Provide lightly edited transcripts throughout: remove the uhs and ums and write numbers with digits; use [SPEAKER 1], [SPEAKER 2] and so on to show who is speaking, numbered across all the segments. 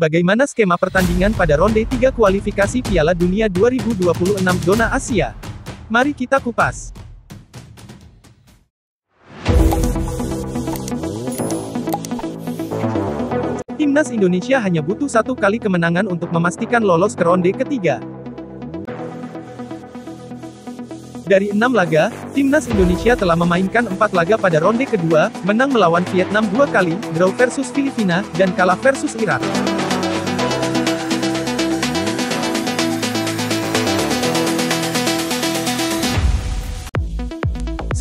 [SPEAKER 1] Bagaimana skema pertandingan pada ronde 3 kualifikasi Piala Dunia 2026 zona Asia? Mari kita kupas. Timnas Indonesia hanya butuh 1 kali kemenangan untuk memastikan lolos ke ronde ketiga. Dari 6 laga, Timnas Indonesia telah memainkan 4 laga pada ronde kedua, menang melawan Vietnam 2 kali, draw versus Filipina, dan kalah versus Irak.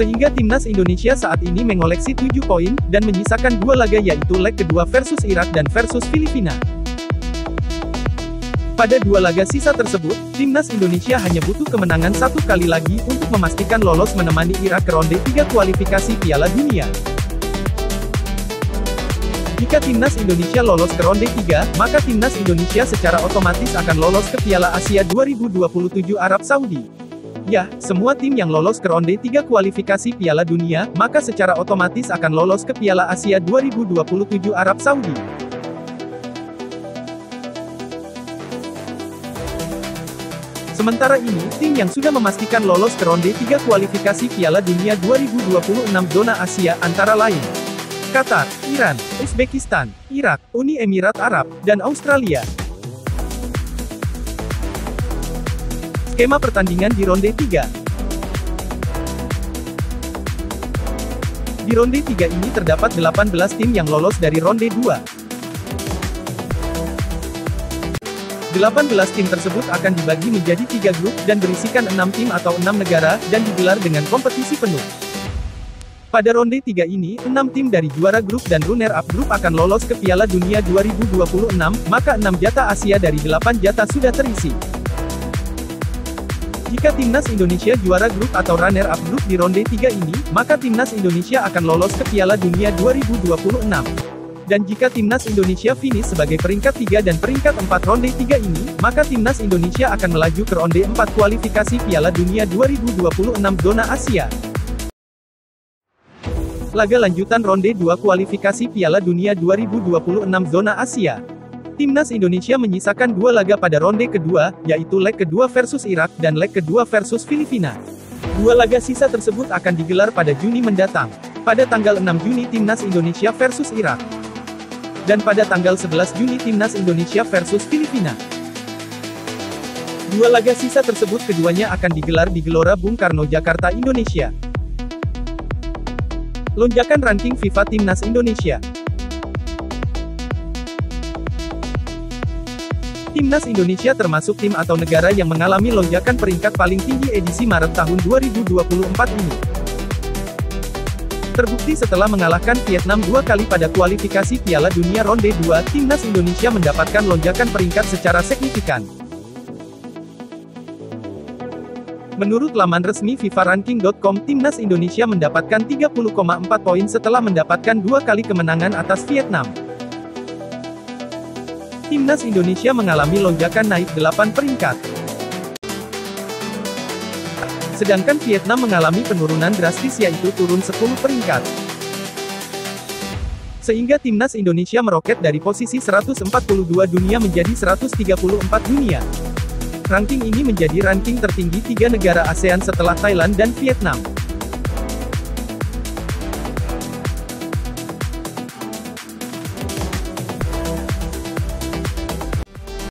[SPEAKER 1] Sehingga Timnas Indonesia saat ini mengoleksi 7 poin, dan menyisakan 2 laga yaitu leg kedua versus Irak dan versus Filipina. Pada 2 laga sisa tersebut, Timnas Indonesia hanya butuh kemenangan 1 kali lagi untuk memastikan lolos menemani Irak ke ronde 3 kualifikasi Piala Dunia. Jika Timnas Indonesia lolos ke ronde 3, maka Timnas Indonesia secara otomatis akan lolos ke Piala Asia 2027 Arab Saudi. Ya, semua tim yang lolos ke ronde 3 kualifikasi Piala Dunia, maka secara otomatis akan lolos ke Piala Asia 2027 Arab Saudi. Sementara ini, tim yang sudah memastikan lolos ke ronde 3 kualifikasi Piala Dunia 2026 zona Asia antara lain Qatar, Iran, Uzbekistan, Irak, Uni Emirat Arab, dan Australia. Skema pertandingan di ronde 3. Di ronde 3 ini terdapat 18 tim yang lolos dari ronde 2. 18 tim tersebut akan dibagi menjadi 3 grup, dan berisikan 6 tim atau 6 negara, dan digelar dengan kompetisi penuh. Pada ronde 3 ini, 6 tim dari juara grup dan runner-up grup akan lolos ke Piala Dunia 2026, maka 6 jatah Asia dari 8 jatah sudah terisi. Jika Timnas Indonesia juara grup atau runner-up grup di ronde 3 ini, maka Timnas Indonesia akan lolos ke Piala Dunia 2026. Dan jika Timnas Indonesia finish sebagai peringkat 3 dan peringkat 4 ronde 3 ini, maka Timnas Indonesia akan melaju ke ronde 4 kualifikasi Piala Dunia 2026 zona Asia. Laga lanjutan ronde 2 kualifikasi Piala Dunia 2026 zona Asia. Timnas Indonesia menyisakan 2 laga pada ronde kedua, yaitu leg kedua versus Irak, dan leg kedua versus Filipina. 2 laga sisa tersebut akan digelar pada Juni mendatang. Pada tanggal 6 Juni Timnas Indonesia versus Irak. Dan pada tanggal 11 Juni Timnas Indonesia versus Filipina. 2 laga sisa tersebut keduanya akan digelar di Gelora Bung Karno Jakarta, Indonesia. Lonjakan ranking FIFA Timnas Indonesia. Timnas Indonesia termasuk tim atau negara yang mengalami lonjakan peringkat paling tinggi edisi Maret tahun 2024 ini. Terbukti setelah mengalahkan Vietnam 2 kali pada kualifikasi Piala Dunia ronde 2, Timnas Indonesia mendapatkan lonjakan peringkat secara signifikan. Menurut laman resmi fifaranking.com, Timnas Indonesia mendapatkan 30,4 poin setelah mendapatkan 2 kali kemenangan atas Vietnam. Timnas Indonesia mengalami lonjakan naik 8 peringkat. Sedangkan Vietnam mengalami penurunan drastis yaitu turun 10 peringkat. Sehingga Timnas Indonesia meroket dari posisi 142 dunia menjadi 134 dunia. Ranking ini menjadi ranking tertinggi 3 negara ASEAN setelah Thailand dan Vietnam.